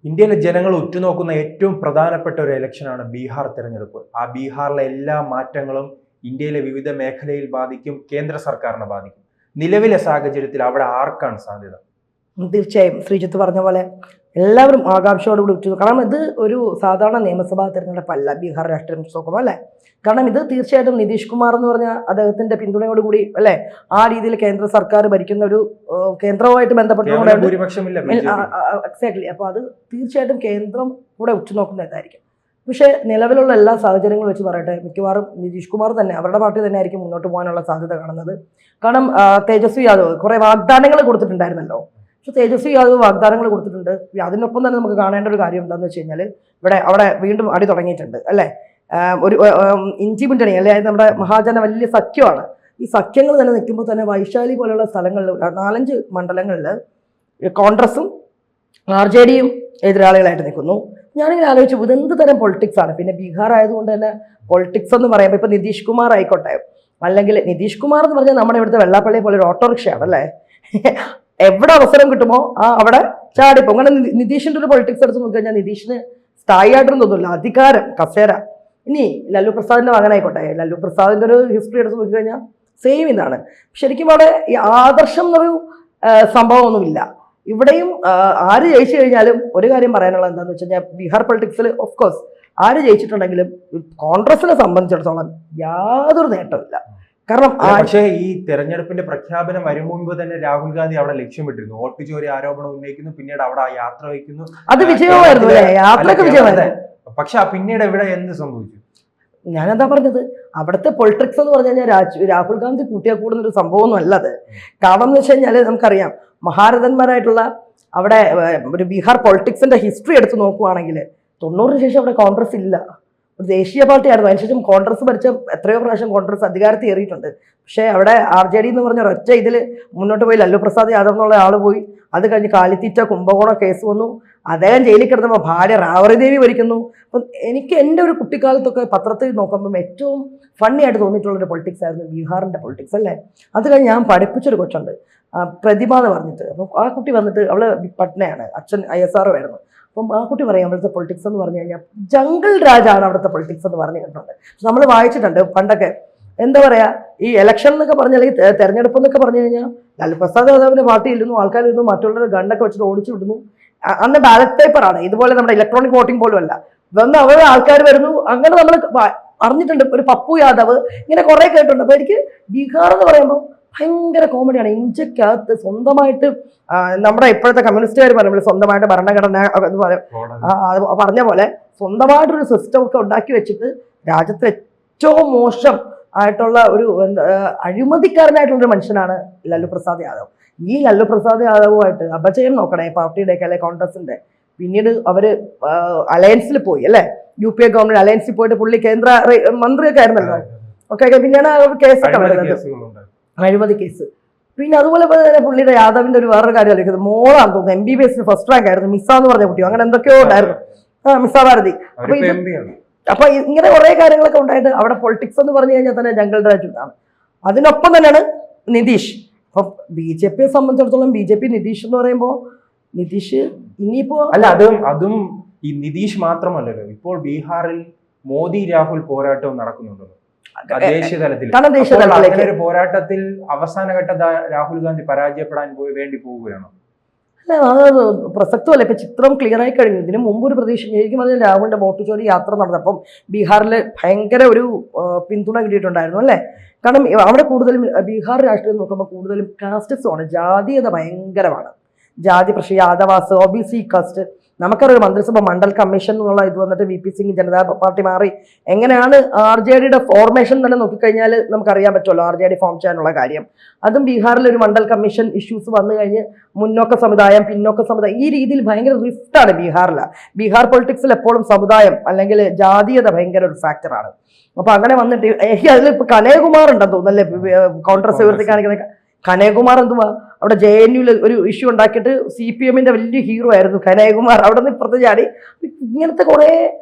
ഇന്ത്യയിലെ ജനങ്ങൾ ഉറ്റുനോക്കുന്ന ഏറ്റവും പ്രധാനപ്പെട്ട ഒരു ഇലക്ഷനാണ് ബീഹാർ തെരഞ്ഞെടുപ്പ്. ആ ബീഹാറിലെ എല്ലാ മാറ്റങ്ങളും ഇന്ത്യയിലെ വിവിധ മേഖലയിൽ ബാധിക്കും, കേന്ദ്ര സർക്കാരിനെ ബാധിക്കും. നിലവിലെ സാഹചര്യത്തിൽ അവിടെ ആർക്കാണ് സാധ്യത? തീർച്ചയായും ശ്രീജിത്ത് പറഞ്ഞ പോലെ എല്ലാവരും ആകാംക്ഷയോടുകൂടി ഉറ്റു, കാരണം ഇത് ഒരു സാധാരണ നിയമസഭാ തെരഞ്ഞെടുപ്പല്ല ബീഹാർ രാഷ്ട്രീയം നോക്കുമ്പോൾ അല്ലേ. കാരണം ഇത് തീർച്ചയായിട്ടും നിതീഷ് കുമാർ എന്ന് പറഞ്ഞ അദ്ദേഹത്തിന്റെ പിന്തുണയോടുകൂടി അല്ലേ ആ രീതിയിൽ കേന്ദ്ര സർക്കാർ ഭരിക്കുന്ന ഒരു കേന്ദ്രവുമായിട്ട് ബന്ധപ്പെട്ടുകൊണ്ട് എക്സാക്ട്ലി. അപ്പോൾ അത് തീർച്ചയായിട്ടും കേന്ദ്രം കൂടെ ഉറ്റുനോക്കുന്നതായിരിക്കും. പക്ഷേ നിലവിലുള്ള എല്ലാ സാഹചര്യങ്ങളും വെച്ച് പറയട്ടെ, മിക്കവാറും നിതീഷ് കുമാർ തന്നെ അവരുടെ പാർട്ടി തന്നെ ആയിരിക്കും മുന്നോട്ട് പോകാനുള്ള സാധ്യത കാണുന്നത്. കാരണം തേജസ്വി യാദവ് കുറേ വാഗ്ദാനങ്ങൾ കൊടുത്തിട്ടുണ്ടായിരുന്നല്ലോ. പക്ഷെ തേജസ്വി യാദവ് വാഗ്ദാനങ്ങൾ കൊടുത്തിട്ടുണ്ട്. അതിനൊപ്പം തന്നെ നമുക്ക് കാണേണ്ട ഒരു കാര്യം എന്താണെന്ന് വെച്ച് കഴിഞ്ഞാൽ അവിടെ വീണ്ടും അടി തുടങ്ങിയിട്ടുണ്ട് അല്ലേ. ഒരു ഇഞ്ചി മുന്നണി അല്ലെ, നമ്മുടെ മഹാജന വലിയ സഖ്യമാണ്. ഈ സഖ്യങ്ങൾ തന്നെ നിൽക്കുമ്പോൾ തന്നെ വൈശാലി പോലുള്ള സ്ഥലങ്ങളിൽ 4-5 മണ്ഡലങ്ങളിൽ കോൺഗ്രസും RJDയും എതിരാളികളായിട്ട് നിൽക്കുന്നു. ഞാനിങ്ങനെ ആലോചിച്ചു ഇതെന്ത് തരം പൊളിറ്റിക്സ് ആണ്. പിന്നെ ബീഹാർ ആയതുകൊണ്ട് തന്നെ പൊളിറ്റിക്സ് എന്ന് പറയുമ്പോൾ ഇപ്പം നിതീഷ് കുമാർ ആയിക്കോട്ടെ, അല്ലെങ്കിൽ നിതീഷ് കുമാർ എന്ന് പറഞ്ഞാൽ നമ്മുടെ ഇവിടുത്തെ വെള്ളാപ്പള്ളി പോലെ ഒരു ഓട്ടോറിക്ഷയാണ് അല്ലേ. എവിടെ അവസരം കിട്ടുമോ അവിടെ ചാടിപ്പോ. അങ്ങനെ നിതീഷിന്റെ ഒരു പൊളിറ്റിക്സ് എടുത്ത് നോക്കി കഴിഞ്ഞാൽ നിതീഷിന് സ്ഥായി ആയിട്ടൊന്നും തോന്നില്ല, അധികാരം കസേര. ഇനി ലല്ലു പ്രസാദിന്റെ മകനായിക്കോട്ടെ, ലല്ലു പ്രസാദിന്റെ ഒരു ഹിസ്റ്ററി എടുത്ത് നോക്കി കഴിഞ്ഞാൽ സെയിം ഇതാണ്. ശരിക്കും അവിടെ ഈ ആദർശം എന്നൊരു സംഭവമൊന്നുമില്ല. ഇവിടെയും ആര് ജയിച്ചു കഴിഞ്ഞാലും ഒരു കാര്യം പറയാനുള്ളത് എന്താണെന്ന് വെച്ച് കഴിഞ്ഞാൽ ബീഹാർ പൊളിറ്റിക്സിൽ ഓഫ് കോഴ്സ് ആര് ജയിച്ചിട്ടുണ്ടെങ്കിലും കോൺഗ്രസിനെ സംബന്ധിച്ചിടത്തോളം യാതൊരു നേട്ടമില്ല. കാരണം പക്ഷേ ഈ തെരഞ്ഞെടുപ്പിന്റെ പ്രഖ്യാപനം വരും മുൻപ് തന്നെ രാഹുൽ ഗാന്ധി അവിടെ ലക്ഷ്യമിട്ടിരുന്നു. വോട്ട് ചോരി ആരോപണം ഉന്നയിക്കുന്നു, പിന്നീട് അവിടെ ആ യാത്ര വയ്ക്കുന്നു. അത് വിജയമായിരുന്നു അല്ലേ, യാത്രയൊക്കെ വിജയമായിരുന്നു. പക്ഷെ പിന്നീട് എവിടെ എന്ത് സംഭവിച്ചു? ഞാനെന്താ പറഞ്ഞത്, അവിടുത്തെ പൊളിറ്റിക്സ് എന്ന് പറഞ്ഞു കഴിഞ്ഞാൽ രാഹുൽ ഗാന്ധി കൂട്ടിയാൽ കൂടുന്നൊരു സംഭവമൊന്നും അല്ലത്. കാരണം എന്ന് വെച്ച് കഴിഞ്ഞാൽ നമുക്കറിയാം മഹാരഥന്മാരായിട്ടുള്ള അവിടെ ഒരു ബീഹാർ പൊളിറ്റിക്സിന്റെ ഹിസ്റ്ററി എടുത്ത് നോക്കുവാണെങ്കിൽ 90-ന് ശേഷം അവിടെ കോൺഗ്രസ് ഇല്ല. ഒരു ദേശീയ പാർട്ടിയായിരുന്നു. അതിനുശേഷം കോൺഗ്രസ് ഭരിച്ച എത്രയോ പ്രാവശ്യം കോൺഗ്രസ് അധികാരത്തിൽ ഏറിയിട്ടുണ്ട്. പക്ഷേ അവിടെ RJD എന്ന് പറഞ്ഞ ഒരൊറ്റ ഇതിൽ മുന്നോട്ട് പോയി ലല്ലു പ്രസാദ് യാദവ് എന്നുള്ള ആൾ പോയി. അത് കഴിഞ്ഞ് കാലിത്തീറ്റ കുംഭകോണം കേസ് വന്നു. അദ്ദേഹം ജയിലിൽ കിടന്നപ്പോൾ ഭാര്യ റാവറി ദേവി ഭരിക്കുന്നു. അപ്പം എനിക്ക് എൻ്റെ ഒരു കുട്ടിക്കാലത്തൊക്കെ പത്രത്തിൽ നോക്കുമ്പം ഏറ്റവും ഫണ്ണി ആയിട്ട് തോന്നിയിട്ടുള്ളൊരു പൊളിറ്റിക്സ് ആയിരുന്നു ബീഹാറിൻ്റെ പൊളിറ്റിക്സ് അല്ലേ. അത് കഴിഞ്ഞ് ഞാൻ പഠിപ്പിച്ചൊരു കൊച്ചുണ്ട്, പ്രതിമ എന്ന് പറഞ്ഞിട്ട്. അപ്പം ആ കുട്ടി വന്നിട്ട് അവൾ പട്നയാണ്, അച്ഛൻ ISRO ആയിരുന്നു. അപ്പം ആ കുട്ടി പറയും അവിടുത്തെ പൊളിറ്റിക്സ് എന്ന് പറഞ്ഞു കഴിഞ്ഞാൽ ജംഗിൾ രാജാണ് അവിടുത്തെ പൊളിറ്റിക്സ് എന്ന് പറഞ്ഞു കേട്ടിട്ടുണ്ട്. നമ്മൾ വായിച്ചിട്ടുണ്ട് പണ്ടൊക്കെ. എന്താ പറയുക, ഈ ഇലക്ഷൻ എന്നൊക്കെ പറഞ്ഞാൽ ഈ തെരഞ്ഞെടുപ്പ് എന്നൊക്കെ പറഞ്ഞു കഴിഞ്ഞാൽ ലല്ലു പ്രസാദ് യാദവിന്റെ പാർട്ടിയിലിരുന്നു, ആൾക്കാരിരുന്നു, മറ്റുള്ളവരുടെ ഗണ്ണൊക്കെ വെച്ചിട്ട് ഓടിച്ചു വിടുന്നു. അന്ന് ബാലറ്റ് പേപ്പറാണ്, ഇതുപോലെ നമ്മുടെ ഇലക്ട്രോണിക് വോട്ടിംഗ് പോലും അല്ല. വന്ന് അവരുടെ ആൾക്കാർ വരുന്നു. അങ്ങനെ നമ്മൾ അറിഞ്ഞിട്ടുണ്ട്. ഒരു പപ്പു യാദവ്, ഇങ്ങനെ കുറെ കേട്ടിട്ടുണ്ട്. അപ്പൊ എനിക്ക് ബീഹാർ എന്ന് പറയുമ്പോൾ ഭയങ്കര കോമഡിയാണ്. ഇന്ത്യക്കകത്ത് സ്വന്തമായിട്ട് നമ്മുടെ ഇപ്പോഴത്തെ കമ്മ്യൂണിസ്റ്റുകാർ പറയുമ്പോൾ സ്വന്തമായിട്ട് ഭരണഘടന പറഞ്ഞ പോലെ സ്വന്തമായിട്ടൊരു സിസ്റ്റം ഒക്കെ ഉണ്ടാക്കി വെച്ചിട്ട് രാജ്യത്തെ ഏറ്റവും മോശം ആയിട്ടുള്ള ഒരു അഴിമതിക്കാരനായിട്ടുള്ളൊരു മനുഷ്യനാണ് ലല്ലു പ്രസാദ് യാദവ്. ഈ ലല്ലു പ്രസാദ് യാദവുമായിട്ട് അപജയം നോക്കണേ പാർട്ടിയുടെയൊക്കെ അല്ലെ കോൺഗ്രസിന്റെ. പിന്നീട് അവര് അലയൻസിൽ പോയി അല്ലെ, UPA ഗവൺമെന്റ് അലയൻസിൽ പോയിട്ട് പുള്ളി കേന്ദ്ര മന്ത്രിയൊക്കെ ആയിരുന്നല്ലോ. ഓക്കെ, പിന്നെയാണ് കേസൊക്കെ വരുന്നത്, അഴിമതി കേസ്. പിന്നെ അതുപോലെ തന്നെ പുള്ളിയുടെ യാദവിന്റെ ഒരു വേറൊരു കാര്യം ആലോചിക്കുന്നത്, മോളാന്ന് തോന്നുന്നു MBBS ഫസ്റ്റ് റാങ്ക് ആയിരുന്നു, മിസ്സ എന്ന് പറഞ്ഞ കുട്ടിയോ അങ്ങനെ എന്തൊക്കെയോ ഉണ്ടായിരുന്നു. മിസ്സ ഭാരതി. അപ്പൊ ഇങ്ങനെ കുറെ കാര്യങ്ങളൊക്കെ ഉണ്ടായിട്ട് അവിടെ പൊളിറ്റിക്സ് എന്ന് പറഞ്ഞു കഴിഞ്ഞാൽ തന്നെ ജംഗിൾ രാജ്യത്താണ്. അതിനൊപ്പം തന്നെയാണ് നിതീഷ്. അപ്പൊ BJPയെ സംബന്ധിച്ചിടത്തോളം BJP നിതീഷ് എന്ന് പറയുമ്പോൾ നിതീഷ് ഇനിയിപ്പോ അല്ല, അതും ഈ നിതീഷ് മാത്രമല്ലല്ലോ. ഇപ്പോൾ ബീഹാറിൽ മോദി രാഹുൽ പോരാട്ടവും നടക്കുന്നുണ്ടല്ലോ ദേശീയ തലത്തിൽ. അങ്ങനെ ഒരു പോരാട്ടത്തിൽ അവസാനഘട്ട രാഹുൽ ഗാന്ധി പരാജയപ്പെടാൻ വേണ്ടി പോവുകയാണോ? അല്ല, അത് പ്രസക്തമല്ല. ഇപ്പൊ ചിത്രം ക്ലിയർ ആയി കഴിഞ്ഞു. ഇതിന് മുമ്പ് ഒരു പ്രതീക്ഷ ശരിക്കും പറഞ്ഞാൽ രാഹുലിന്റെ വോട്ട് ചോരി യാത്ര നടന്നപ്പം ബീഹാറിൽ ഭയങ്കര ഒരു പിന്തുണ കിട്ടിയിട്ടുണ്ടായിരുന്നു അല്ലേ. കാരണം അവിടെ കൂടുതലും ബീഹാർ രാഷ്ട്രീയം നോക്കുമ്പോൾ കൂടുതലും കാസ്റ്റസുമാണ്, ജാതീയത ഭയങ്കരമാണ്. ജാതി പ്രശ്നം, യാദവാസ്, OBC കാസ്റ്റ്. നമുക്കറിയാം മന്ത്രിസഭ മണ്ഡൽ കമ്മീഷൻ എന്നുള്ള ഇത് വന്നിട്ട് VP സിംഗ് ജനതാ പാർട്ടി മാറി. എങ്ങനെയാണ് RJDയുടെ ഫോർമേഷൻ തന്നെ നോക്കിക്കഴിഞ്ഞാൽ നമുക്കറിയാൻ പറ്റുമല്ലോ RJD ഫോം ചെയ്യാനുള്ള കാര്യം. അതും ബീഹാറിൽ ഒരു മണ്ഡൽ കമ്മീഷൻ ഇഷ്യൂസ് വന്നു കഴിഞ്ഞ് മുന്നോക്ക സമുദായം പിന്നോക്ക സമുദായം ഈ രീതിയിൽ ഭയങ്കര റിഫ്റ്റാണ് ബീഹാറിൽ. ബീഹാർ പൊളിറ്റിക്സിൽ എപ്പോഴും സമുദായം അല്ലെങ്കിൽ ജാതീയത ഭയങ്കര ഒരു ഫാക്ടറാണ്. അപ്പൊ അങ്ങനെ വന്നിട്ട് അതിൽ ഇപ്പൊ കനയ്യകുമാർ ഉണ്ടെന്ന് തോന്നുന്നല്ലേ കോൺഗ്രസ് ഉയർത്തി കാണിക്കുന്ന. കനയ്യകുമാർ എന്തുവാ അവിടെ JNUവിൽ ഒരു ഇഷ്യൂ ഉണ്ടാക്കിയിട്ട് CPMന്റെ വലിയ ഹീറോ ആയിരുന്നു കനയ്യകുമാർ. അവിടെ നിന്ന് ഇപ്പുറത്ത് ചാടി. ഇങ്ങനത്തെ കുറെ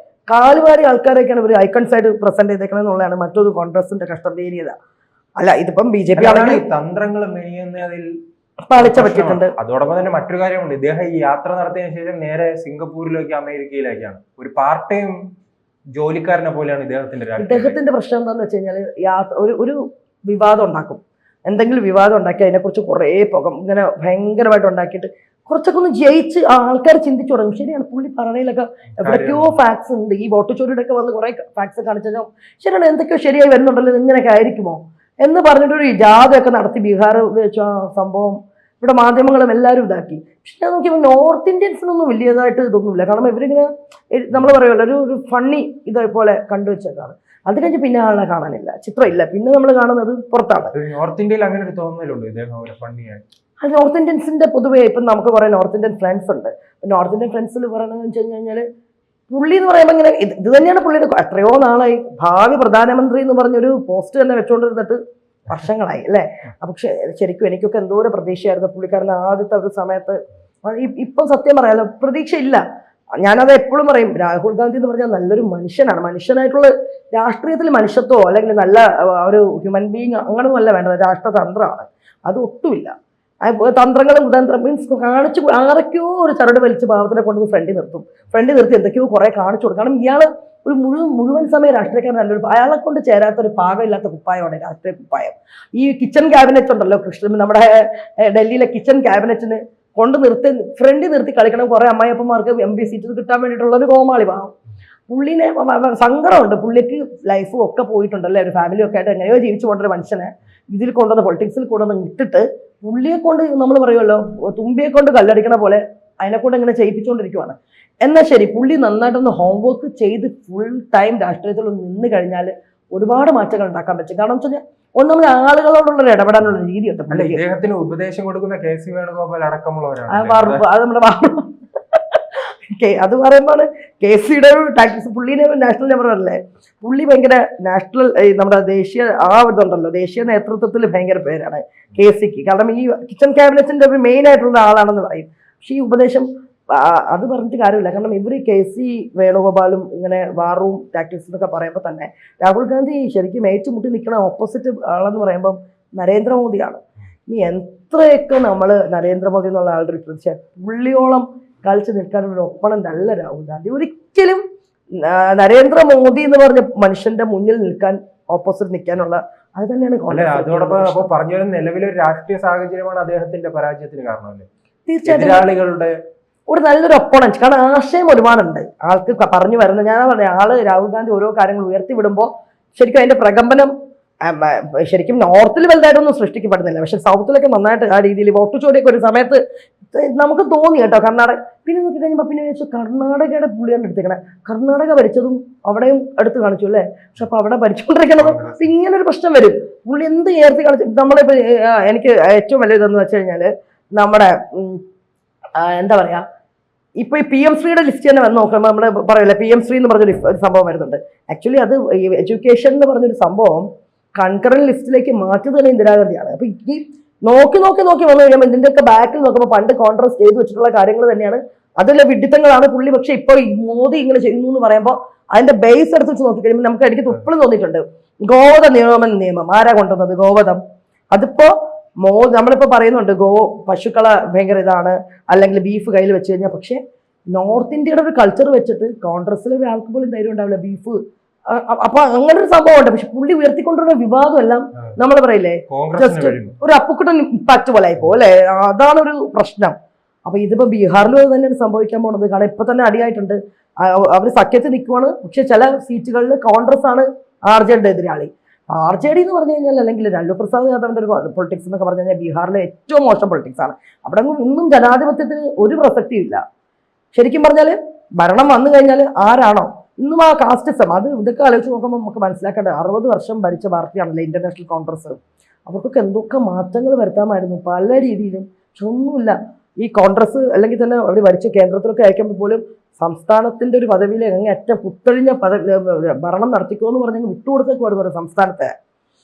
കാലുവാരി ആൾക്കാരൊക്കെയാണ് ഇവർ ഐക്കൺസ് ആയിട്ട് പ്രസന്റ് ചെയ്തേക്കണം എന്നുള്ളതാണ് മറ്റൊരു കോൺഗ്രസിന്റെ കഷ്ടം. ദയനീയത അല്ല. ഇതിപ്പം BJP ആണെങ്കിൽ തന്ത്രങ്ങൾ മെയ്യുന്നതിൽ പാളിച്ച പറ്റിയിട്ടുണ്ട്. അതോടൊപ്പം തന്നെ മറ്റൊരു കാര്യമുണ്ട്, ഇദ്ദേഹം ഈ യാത്ര നടത്തിയതിനു ശേഷം നേരെ സിംഗപ്പൂരിലേക്ക് അമേരിക്കയിലേക്കാണ്. ഒരു പാർട്ട് ടൈം ജോലിക്കാരനെ പോലെയാണ് ഇദ്ദേഹത്തിന്റെ പ്രശ്നം എന്താന്ന് വെച്ച് കഴിഞ്ഞാൽ ഒരു വിവാദം ഉണ്ടാക്കും, എന്തെങ്കിലും വിവാദം ഉണ്ടാക്കി അതിനെക്കുറിച്ച് കുറേ പുകം ഇങ്ങനെ ഭയങ്കരമായിട്ട് ഉണ്ടാക്കിയിട്ട് കുറച്ചൊക്കെ ഒന്ന് ജയിച്ച് ആൾക്കാർ ചിന്തിച്ചു തുടങ്ങും. ശരിയാണ്, പുള്ളി പറഞ്ഞതിലൊക്കെ എവിടേക്കോ ഫാക്ട്സ് ഉണ്ട്. ഈ വോട്ട് ചോരിയുടെ ഒക്കെ വന്ന് കുറെ ഫാക്ട്സ് കാണിച്ചാൽ ശരിയാണ്, എന്തൊക്കെയോ ശരിയായി വരുന്നുണ്ടല്ലോ, ഇങ്ങനെയൊക്കെ ആയിരിക്കുമോ എന്ന് പറഞ്ഞിട്ടൊരു ജാഥയൊക്കെ നടത്തി ബീഹാർ വെച്ച സംഭവം ഇവിടെ മാധ്യമങ്ങളും എല്ലാവരും ഇതാക്കി. പക്ഷെ ഞാൻ നോക്കിയപ്പോൾ നോർത്ത് ഇന്ത്യൻസിനൊന്നും വലിയതായിട്ട് ഇതൊന്നുമില്ല. കാരണം ഇവരിങ്ങനെ നമ്മൾ പറയുമല്ലോ ഒരു ഫണ്ണി ഇതേപോലെ കണ്ടുവച്ചേക്കാണ്. അത് കഴിഞ്ഞ് പിന്നെ ആളെ കാണാനില്ല, ചിത്രമില്ല. പിന്നെ നമ്മൾ കാണുന്നത് പുറത്താണ്. നോർത്ത് ഇന്ത്യയിൽ അങ്ങനെ ഒരു തോന്നലുണ്ട് ഇദ്ദേഹം ഫണ്ണിയായി. അത് നോർത്ത് ഇന്ത്യൻസിന്റെ പൊതുവേ ഇപ്പം നമുക്ക് കുറെ നോർത്ത് ഇന്ത്യൻ ഫ്രണ്ട്സ് ഉണ്ട്. നോർത്ത് ഇന്ത്യൻ ഫ്രണ്ട്സിൽ പറയുന്നത് വെച്ച് കഴിഞ്ഞാൽ പുള്ളി എന്ന് പറയുമ്പോൾ ഇങ്ങനെ ഇത് തന്നെയാണ് പുള്ളിയുടെ എത്രയോ നാളായി ഭാവി പ്രധാനമന്ത്രി എന്ന് പറഞ്ഞൊരു പോസ്റ്റ് തന്നെ വെച്ചുകൊണ്ടിരുന്നിട്ട് വർഷങ്ങളായി അല്ലേ. പക്ഷെ ശരിക്കും എനിക്കൊക്കെ എന്തോ ഒരു പ്രതീക്ഷയായിരുന്നു പുള്ളിക്കാരൻ ആദ്യത്തെ ഒരു സമയത്ത്. ഇപ്പം സത്യം പറയാലോ, പ്രതീക്ഷയില്ല. ഞാനത് എപ്പോഴും പറയും, രാഹുൽ ഗാന്ധി എന്ന് പറഞ്ഞാൽ നല്ലൊരു മനുഷ്യനാണ്. മനുഷ്യനായിട്ടുള്ള രാഷ്ട്രീയത്തിൽ മനുഷ്യത്വമോ അല്ലെങ്കിൽ നല്ല ഒരു ഹ്യൂമൻ ബീങ് അങ്ങനൊന്നും അല്ല വേണ്ടത്, രാഷ്ട്രതന്ത്രമാണ്. അത് ഒട്ടുമില്ല. തന്ത്രങ്ങളും കുതന്ത്രം മീൻസ് കാണിച്ചു ആരൊക്കെയോ ഒരു ചരട് വലിച്ച് പാവത്തിനെ കൊണ്ടുവന്ന് ഫ്രണ്ടിൽ നിർത്തി എന്തൊക്കെയോ കുറെ കാണിച്ചു കൊടുക്കും. കാരണം ഇയാൾ ഒരു മുഴുവൻ സമയം രാഷ്ട്രീയക്കാരൻ നല്ലൊരു, അയാളെ കൊണ്ട് ചേരാത്ത ഒരു പാകമില്ലാത്ത കുപ്പായമാണ് രാഷ്ട്രീയ കുപ്പായം. ഈ കിച്ചൺ ക്യാബിനറ്റ് ഉണ്ടല്ലോ, നമ്മുടെ ഡൽഹിയിലെ കിച്ചൺ ക്യാബിനറ്റിന് ഫ്രണ്ടിൽ നിർത്തി കളിക്കണം കുറെ അമ്മായിയപ്പന്മാർക്ക് MP സീറ്റ് കിട്ടാൻ വേണ്ടിയിട്ടുള്ള ഒരു കോമാളി പാവം. പുള്ളിനെ സങ്കടമുണ്ട്, പുള്ളിക്ക് ലൈഫും ഒക്കെ പോയിട്ടുണ്ടല്ലേ, ഒരു ഫാമിലി ഒക്കെ ആയിട്ട് എങ്ങനെയോ ജീവിച്ചു പോകേണ്ട ഒരു മനുഷ്യനെ ഇതിൽ കൊണ്ടുവന്ന് പൊളിറ്റിക്സിൽ കൊണ്ടുവന്ന് ഇട്ടിട്ട് പുള്ളിയെ കൊണ്ട് നമ്മൾ പറയുമല്ലോ തുമ്പിയെ കൊണ്ട് കല്ലടിക്കണ പോലെ അതിനെ കൊണ്ട് ഇങ്ങനെ ചെയ്യിപ്പിച്ചുകൊണ്ടിരിക്കുവാണ്. എന്നാൽ ശരി, പുള്ളി നന്നായിട്ടൊന്ന് ഹോംവർക്ക് ചെയ്ത് ഫുൾ ടൈം രാഷ്ട്രീയത്തിൽ നിന്ന് കഴിഞ്ഞാൽ ഒരുപാട് മാറ്റങ്ങൾ ഉണ്ടാക്കാൻ പറ്റും. കാരണം വെച്ച് കഴിഞ്ഞാൽ ഒന്നാമത് ആളുകളോടുള്ള ഇടപെടാനുള്ള രീതിയുണ്ട്. ഇദ്ദേഹത്തിന് ഉപദേശം കൊടുക്കുന്ന KC വേണുഗോപാൽ അടക്കമുള്ളവരാണ്. അത് നമ്മുടെ അത് പറയുമ്പോൾ KCയുടെ ടാക്ടിക്സ്, പുള്ളിനെ നാഷണൽ ലെവൽ അല്ലേ, പുള്ളി ഭയങ്കര നാഷണൽ നമ്മുടെ ദേശീയ ഇതുണ്ടല്ലോ, ദേശീയ നേതൃത്വത്തിൽ ഭയങ്കര പേരാണ് KCക്ക്. കാരണം ഈ കിച്ചൺ ക്യാബിനറ്റിന്റെ ഒരു മെയിൻ ആയിട്ടുള്ള ആളാണെന്ന് പറയും. പക്ഷെ ഈ ഉപദേശം അത് പറഞ്ഞിട്ട് കാര്യമില്ല. കാരണം ഇവർ KC വേണുഗോപാലും ഇങ്ങനെ വാറും ടാക്ടിക്സ് എന്നൊക്കെ പറയുമ്പോൾ തന്നെ രാഹുൽ ഗാന്ധി ശരിക്കും ഏറ്റുമുട്ടി നിൽക്കുന്ന ഓപ്പോസിറ്റ് ആളെന്ന് പറയുമ്പം നരേന്ദ്രമോദിയാണ്. ഇനി എത്രയൊക്കെ നമ്മൾ നരേന്ദ്രമോദി എന്നുള്ള ആളുടെ ഒരു തീർച്ചയായും പുള്ളിയോളം കളിച്ച് നിൽക്കാനുള്ള ഒപ്പണം നല്ല രാഹുൽ ഗാന്ധി. ഒരിക്കലും നരേന്ദ്രമോദി എന്ന് പറഞ്ഞ മനുഷ്യന്റെ മുന്നിൽ നിൽക്കാൻ ഓപ്പോസിറ്റ് നിൽക്കാനുള്ള അത് തന്നെയാണ്. അതോടൊപ്പം പറഞ്ഞു വരുന്ന നിലവിലൊരു രാഷ്ട്രീയ സാഹചര്യമാണ് അദ്ദേഹത്തിന്റെ പരാജയത്തിന് കാരണമല്ലേ. തീർച്ചയായിട്ടും ഒരു നല്ലൊരു ഒപ്പണൻസ്, കാരണം ആശയം ഒരുപാടുണ്ട് ആൾക്ക് പറഞ്ഞു വരുന്നത്. ഞാൻ പറഞ്ഞ ആള് രാഹുൽ ഗാന്ധി ഓരോ കാര്യങ്ങൾ ഉയർത്തി വിടുമ്പോൾ ശരിക്കും അതിന്റെ പ്രകമ്പനം ശരിക്കും നോർത്തിൽ വലുതായിട്ടൊന്നും സൃഷ്ടിക്കപ്പെടുന്നില്ല. പക്ഷെ സൗത്തിലൊക്കെ നന്നായിട്ട് ആ രീതിയിൽ വോട്ട് ചോദ്യമൊക്കെ ഒരു സമയത്ത് നമുക്ക് തോന്നി കേട്ടോ. കർണാടക പിന്നെ നോക്കി കഴിഞ്ഞപ്പോൾ പിന്നെ വെച്ചാൽ കർണാടകയുടെ പുള്ളിയാണ് എടുത്തേക്കണേ. കർണാടക ഭരിച്ചതും അവിടെയും എടുത്ത് കാണിച്ചു അല്ലേ. പക്ഷെ അപ്പൊ അവിടെ ഭരിച്ചുകൊണ്ടിരിക്കണത് ഇങ്ങനെ ഒരു പ്രശ്നം വരും. പുള്ളി എന്ത് ഉയർത്തി കാണിച്ചു. നമ്മളിപ്പോ എനിക്ക് ഏറ്റവും വലിയ ഇതെന്ന് വെച്ച് കഴിഞ്ഞാല് നമ്മുടെ എന്താ പറയാ, ഇപ്പൊ ഈ PM ശ്രീയുടെ ലിസ്റ്റ് തന്നെ വന്ന് നോക്കുമ്പോൾ നമ്മള് പറയില്ല PM ശ്രീ എന്ന് പറഞ്ഞൊരു സംഭവം വരുന്നുണ്ട്. ആക്ച്വലി അത് ഈ എഡ്യൂക്കേഷൻ എന്ന് പറഞ്ഞൊരു സംഭവം കൺകറന്റ് ലിസ്റ്റിലേക്ക് മാറ്റി തന്നെ ഇന്ദിരാഗാന്ധിയാണ്. അപ്പൊ ഈ നോക്കി വന്നു കഴിയുമ്പോൾ ഇതിന്റെയൊക്കെ ബാക്കിൽ നോക്കുമ്പോൾ പണ്ട് കോൺഗ്രസ് ചെയ്തു വെച്ചിട്ടുള്ള കാര്യങ്ങൾ തന്നെയാണ്, അതിലെ വിഡിത്തങ്ങളാണ് പുള്ളി. പക്ഷെ ഇപ്പൊ മോദി ഇങ്ങനെ ചെയ്യുന്നു എന്ന് പറയുമ്പോൾ അതിന്റെ ബേസ് എടുത്ത് വെച്ച് നോക്കിക്കഴിയുമ്പോൾ നമുക്ക് എനിക്ക് ഇപ്പോഴും തോന്നിയിട്ടുണ്ട് ഗോവധ നിയമം ആരാ കൊണ്ടുവന്നത്? ഗോവധം. അതിപ്പോ നമ്മളിപ്പോ പറയുന്നുണ്ട് പശുക്കളെ ഭയങ്കര ഇതാണ്, അല്ലെങ്കിൽ ബീഫ് കയ്യിൽ വെച്ച് കഴിഞ്ഞാൽ. പക്ഷെ നോർത്ത് ഇന്ത്യയുടെ ഒരു കൾച്ചർ വെച്ചിട്ട് കോൺഗ്രസിലെ ഒരാൾക്ക് പോലും ധൈര്യം ഉണ്ടാവില്ല ബീഫ്. അപ്പൊ അങ്ങനെ ഒരു സംഭവം ഉണ്ട്. പക്ഷെ പുള്ളി ഉയർത്തിക്കൊണ്ടുള്ള വിവാദം എല്ലാം നമ്മൾ പറയില്ലേ ജസ്റ്റ് ഒരു അപ്പുക്കുട്ടൻ ഇമ്പാക്ട് പോലെ ആയിപ്പോ അല്ലെ. അതാണ് ഒരു പ്രശ്നം. അപ്പൊ ഇതിപ്പോ ബീഹാറിലും അത് തന്നെയാണ് സംഭവിക്കാൻ പോണത്. കാരണം ഇപ്പൊ തന്നെ അടിയായിട്ടുണ്ട്. അവർ സഖ്യത്തിൽ നിൽക്കുവാണ്. പക്ഷെ ചില സീറ്റുകളിൽ കോൺഗ്രസ് ആണ് RJD എതിരാളി. RJD എന്ന് പറഞ്ഞു കഴിഞ്ഞാൽ അല്ലെങ്കിൽ ലാലു പ്രസാദ് യാദവിന്റെ ഒരു പൊളിറ്റിക്സ് എന്നൊക്കെ പറഞ്ഞു കഴിഞ്ഞാൽ ബീഹാറിലെ ഏറ്റവും മോശം പൊളിറ്റിക്സ് ആണ്. അവിടെ ഒന്നും ജനാധിപത്യത്തിന് ഒരു പ്രസക്തിയും ഇല്ല. ശരിക്കും പറഞ്ഞാൽ ഭരണം വന്നു കഴിഞ്ഞാൽ ആരാണോ ഇന്നും ആ കാസ്റ്റിസം അത് ഇതൊക്കെ ആലോചിച്ച് നോക്കുമ്പോൾ നമുക്ക് മനസ്സിലാക്കേണ്ടത് 60 വർഷം ഭരിച്ച പാർട്ടിയാണല്ലോ ഇന്റർനാഷണൽ കോൺഗ്രസ്. അവർക്കൊക്കെ എന്തൊക്കെ മാറ്റങ്ങൾ വരുത്താമായിരുന്നു പല രീതിയിലും. പക്ഷെ ഒന്നുമില്ല. ഈ കോൺഗ്രസ് അല്ലെങ്കിൽ തന്നെ അവർ ഭരിച്ച കേന്ദ്രത്തിലൊക്കെ അയക്കുമ്പോൾ പോലും സംസ്ഥാനത്തിന്റെ ഒരു പദവിയിൽ അങ്ങേയറ്റം കുത്തഴിഞ്ഞ ഭരണം നടത്തിക്കുമെന്ന് പറഞ്ഞെങ്കിൽ വിട്ടുകൊടുത്തേക്കുമായിരുന്നു ഒരു സംസ്ഥാനത്തെ.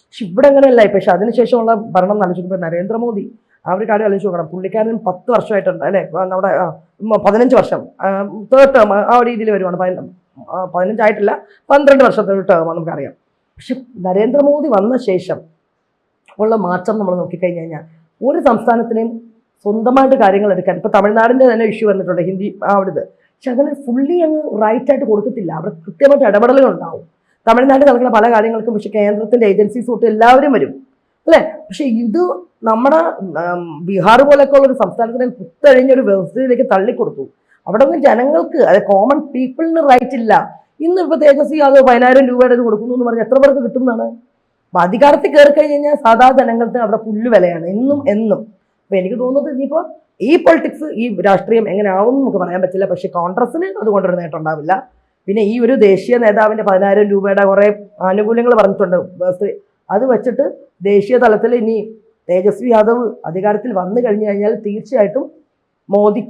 പക്ഷെ ഇവിടെ അങ്ങനെയല്ല. പക്ഷെ അതിനുശേഷമുള്ള ഭരണം ആലോചിക്കുമ്പോൾ നരേന്ദ്രമോദി ആ ഒരു കാര്യം ആലോചിച്ച് നോക്കണം. പുള്ളിക്കാരൻ 10 വർഷമായിട്ടുണ്ട് അല്ലെ, നമ്മുടെ 15 വർഷം തേർഡ് ടേം ആ രീതിയിൽ വരുവാണ്. 15 ആയിട്ടില്ല, 12 വർഷത്തെ ഒരു ടേം നമുക്കറിയാം. പക്ഷെ നരേന്ദ്രമോദി വന്ന ശേഷം ഉള്ള മാറ്റം നമ്മൾ നോക്കിക്കഴിഞ്ഞ് കഴിഞ്ഞാൽ ഒരു സംസ്ഥാനത്തിനെയും സ്വന്തമായിട്ട് കാര്യങ്ങൾ എടുക്കാൻ, ഇപ്പോൾ തമിഴ്നാടിൻ്റെ തന്നെ ഇഷ്യൂ വന്നിട്ടുണ്ട് ഹിന്ദി അവിടുത്തെ, പക്ഷെ അങ്ങനെ ഫുള്ളി അങ്ങ് റൈറ്റായിട്ട് കൊടുക്കത്തില്ല. അവിടെ കൃത്യമായിട്ട് ഇടപെടലുകൾ ഉണ്ടാവും. തമിഴ്നാട്ടിൽ നടക്കുന്ന പല കാര്യങ്ങൾക്കും പക്ഷെ കേന്ദ്രത്തിൻ്റെ ഏജൻസീസ് തൊട്ട് എല്ലാവരും വരും അല്ലേ. പക്ഷെ ഇത് നമ്മുടെ ബീഹാർ പോലെയൊക്കെ ഉള്ളൊരു സംസ്ഥാനത്തിനെ കുത്തഴിഞ്ഞൊരു വ്യവസ്ഥയിലേക്ക് തള്ളിക്കൊടുത്തു. അവിടെ ഒന്നും ജനങ്ങൾക്ക്, അതായത് കോമൺ പീപ്പിളിന് റൈറ്റ് ഇല്ല. ഇന്ന് ഇപ്പോൾ തേജസ്വി യാദവ് 10,000 രൂപയുടെ ഇത് കൊടുക്കുന്നു എന്ന് പറഞ്ഞാൽ എത്ര പേർക്ക് കിട്ടുന്നതാണ്? അപ്പം അധികാരത്തിൽ കയറി കഴിഞ്ഞ് കഴിഞ്ഞാൽ സാധാ ജനങ്ങൾക്ക് അവിടെ പുല്ല് വിലയാണ് എന്നും. അപ്പോൾ എനിക്ക് തോന്നുന്നത് ഇനിയിപ്പോൾ ഈ പൊളിറ്റിക്സ്, ഈ രാഷ്ട്രീയം എങ്ങനെ ആവും നമുക്ക് പറയാൻ പറ്റില്ല. പക്ഷേ കോൺഗ്രസിന് അതുകൊണ്ടൊരു നേട്ടം ഉണ്ടാവില്ല. പിന്നെ ഈ ഒരു ദേശീയ നേതാവിൻ്റെ 10,000 രൂപയുടെ കുറേ ആനുകൂല്യങ്ങൾ പറഞ്ഞിട്ടുണ്ട്. അത് വെച്ചിട്ട് ദേശീയ തലത്തിൽ ഇനി തേജസ്വി യാദവ് അധികാരത്തിൽ വന്നു കഴിഞ്ഞു കഴിഞ്ഞാൽ തീർച്ചയായിട്ടും മോദി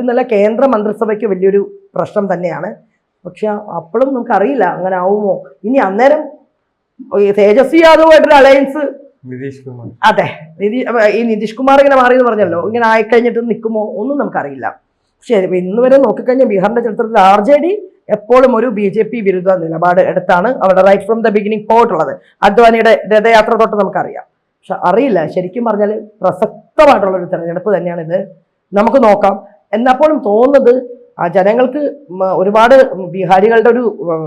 എന്നല്ല കേന്ദ്ര മന്ത്രിസഭയ്ക്ക് വലിയൊരു പ്രശ്നം തന്നെയാണ്. പക്ഷെ അപ്പോഴും നമുക്കറിയില്ല അങ്ങനെ ആവുമോ. ഇനി അന്നേരം തേജസ്വി യാദവുമായിട്ടൊരു അലയൻസ്, അതെ, ഈ നിതീഷ് കുമാർ ഇങ്ങനെ മാറിയെന്ന് പറഞ്ഞല്ലോ, ഇങ്ങനെ ആയിക്കഴിഞ്ഞിട്ട് നിൽക്കുമോ ഒന്നും നമുക്കറിയില്ല. ശരി, ഇന്ന് വരെ നോക്കിക്കഴിഞ്ഞാൽ ബീഹാറിന്റെ ചരിത്രത്തിൽ RJD എപ്പോഴും ഒരു BJP വിരുദ്ധ നിലപാട് എടുത്താണ് അവിടെ റൈറ്റ് ഫ്രം ദ ബിഗിനിങ് പോയിട്ടുള്ളത്. അദ്വാനിയുടെ രഥയാത്ര തൊട്ട് നമുക്കറിയാം. പക്ഷെ അറിയില്ല, ശരിക്കും പറഞ്ഞാൽ പ്രസക്തമായിട്ടുള്ളൊരു തെരഞ്ഞെടുപ്പ് തന്നെയാണ് ഇത്. നമുക്ക് നോക്കാം. എന്നപ്പോഴും തോന്നുന്നത് ജനങ്ങൾക്ക് ഒരുപാട് ബീഹാരികളുടെ ഒരു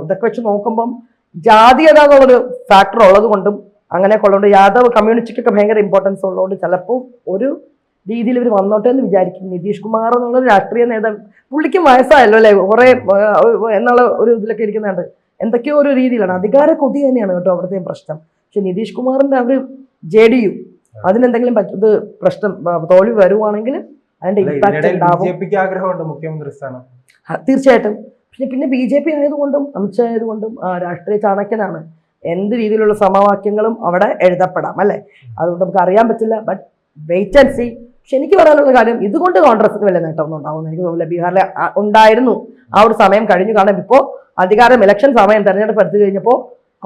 ഇതൊക്കെ വെച്ച് നോക്കുമ്പം ജാതീയത എന്നുള്ളൊരു ഫാക്ടർ ഉള്ളത് കൊണ്ടും അങ്ങനെയൊക്കെ ഉള്ളതുകൊണ്ട് യാദവ് കമ്മ്യൂണിറ്റിക്കൊക്കെ ഭയങ്കര ഇമ്പോർട്ടൻസ് ഉള്ളതുകൊണ്ട് ചിലപ്പോൾ ഒരു രീതിയിൽ ഇവർ വന്നോട്ടെ എന്ന് വിചാരിക്കും. നിതീഷ് കുമാർ എന്നുള്ള രാഷ്ട്രീയ നേതാവ്, പുള്ളിക്കും വയസ്സായല്ലോ അല്ലേ, കുറേ എന്നുള്ള ഒരു ഇതിലൊക്കെ ഇരിക്കുന്നുണ്ട്. എന്തൊക്കെയോ ഒരു രീതിയിലാണ്, അധികാര കൊതി തന്നെയാണ് കേട്ടോ അവിടുത്തെ പ്രശ്നം. പക്ഷെ നിതീഷ് കുമാറിൻ്റെ അവർ JDU അതിനെന്തെങ്കിലും ഇത് പ്രശ്നം തോൽവി വരുവാണെങ്കിൽ അതിന്റെ ഇമ്പാക്ട് ഉണ്ടാവും. തീർച്ചയായിട്ടും. പിന്നെ BJP ആയതുകൊണ്ടും അമിത്ഷാ ആയതുകൊണ്ടും രാഷ്ട്രീയ ചാണക്യനാണ്. എന്ത് രീതിയിലുള്ള സമവാക്യങ്ങളും അവിടെ എഴുതപ്പെടാം അല്ലേ. അതുകൊണ്ട് നമുക്ക് അറിയാൻ പറ്റില്ല. But wait and see. പക്ഷെ എനിക്ക് പറയാനുള്ള കാര്യം, ഇതുകൊണ്ട് കോൺഗ്രസിന് വലിയ നേട്ടമൊന്നും ഉണ്ടാവുമെന്ന് എനിക്ക് തോന്നില്ല. ബീഹാറിൽ ഉണ്ടായിരുന്നു, ആ ഒരു സമയം കഴിഞ്ഞു. കാരണം ഇപ്പോൾ അധികാരം ഇലക്ഷൻ സമയം തെരഞ്ഞെടുപ്പ് എടുത്തു കഴിഞ്ഞപ്പോൾ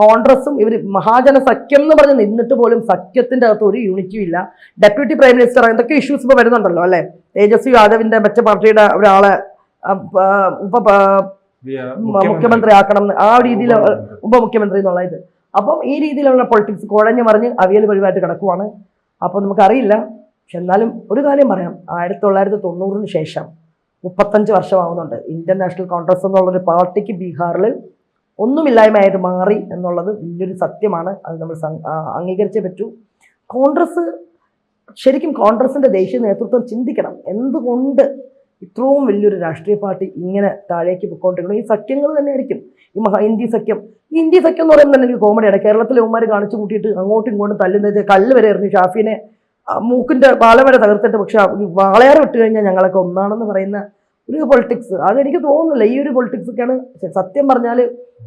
കോൺഗ്രസും ഇവർ മഹാജന സഖ്യം എന്ന് പറഞ്ഞ് നിന്നിട്ട് പോലും സഖ്യത്തിന്റെ അകത്ത് ഒരു യൂണിറ്റിയും ഇല്ല. ഡെപ്യൂട്ടി പ്രൈം മിനിസ്റ്റർ എന്തൊക്കെ ഇഷ്യൂസ് ഇപ്പോൾ വരുന്നുണ്ടല്ലോ അല്ലേ. തേജസ്വി യാദവിന്റെ മറ്റേ പാർട്ടിയുടെ ഒരാളെ മുഖ്യമന്ത്രി ആക്കണം, ആ രീതിയിൽ ഉപമുഖ്യമന്ത്രി എന്നുള്ള ഇത്. അപ്പം ഈ രീതിയിലുള്ള പൊളിറ്റിക്സ് കുഴഞ്ഞു മറിഞ്ഞ് അവിയൽ വഴിവായിട്ട് കിടക്കുവാണ്. അപ്പോൾ നമുക്കറിയില്ല. പക്ഷെ എന്നാലും ഒരു കാര്യം പറയാം, 1990 ശേഷം 35 വർഷമാവുന്നുണ്ട് ഇന്ത്യൻ നാഷണൽ കോൺഗ്രസ് എന്നുള്ളൊരു പാർട്ടിക്ക് ബീഹാറിൽ ഒന്നുമില്ലായ്മയായിട്ട് മാറി എന്നുള്ളത് വലിയൊരു സത്യമാണ്. അത് നമ്മൾ അംഗീകരിച്ചേ പറ്റൂ. ശരിക്കും കോൺഗ്രസിന്റെ ദേശീയ നേതൃത്വം ചിന്തിക്കണം, എന്തുകൊണ്ട് ഇത്രയും വലിയൊരു രാഷ്ട്രീയ പാർട്ടി ഇങ്ങനെ താഴേക്ക് പോയിക്കൊണ്ടിരിക്കണം. ഈ സഖ്യങ്ങൾ തന്നെയായിരിക്കും ഈ ഇന്ത്യ സഖ്യം. ഈ ഇന്ത്യ സഖ്യം എന്ന് പറയുന്നത് തന്നെ എനിക്ക് കോമഡിയാണ്. കേരളത്തിലെ ഉമ്മാർ കാണിച്ചു കൂട്ടിയിട്ട് അങ്ങോട്ടും ഇങ്ങോട്ടും തല്ലുന്നത്, കല്ല് വരെ എറിഞ്ഞു ഷാഫിനെ മൂക്കിന്റെ പാലം വരെ തകർത്തിട്ട്, പക്ഷെ വാളയാറ് വിട്ട് കഴിഞ്ഞാൽ ഞങ്ങളൊക്കെ ഒന്നാണെന്ന് പറയുന്ന ഒരു പൊളിറ്റിക്സ്. അതെനിക്ക് തോന്നുന്നില്ല. ഈ ഒരു പൊളിറ്റിക്സ് ഒക്കെയാണ് സത്യം പറഞ്ഞാൽ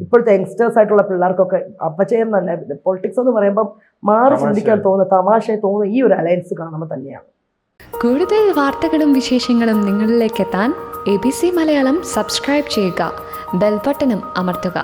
ഇപ്പോഴത്തെ യങ്സ്റ്റേഴ്സ് ആയിട്ടുള്ള പിള്ളേർക്കൊക്കെ അപ്പച്ചേർന്നല്ല. പൊളിറ്റിക്സ് എന്ന് പറയുമ്പം മാറി ചിന്തിക്കാൻ തോന്നുന്ന, തമാശയെ തോന്നുന്ന ഈ ഒരു അലയൻസ് കാണുമ്പോൾ തന്നെയാണ്. കൂടുതൽ വാർത്തകളും വിശേഷങ്ങളും നിങ്ങളിലേക്ക് എത്താൻ ABC മലയാളം സബ്സ്ക്രൈബ് ചെയ്യുക, ബെൽ ബട്ടണും അമർത്തുക.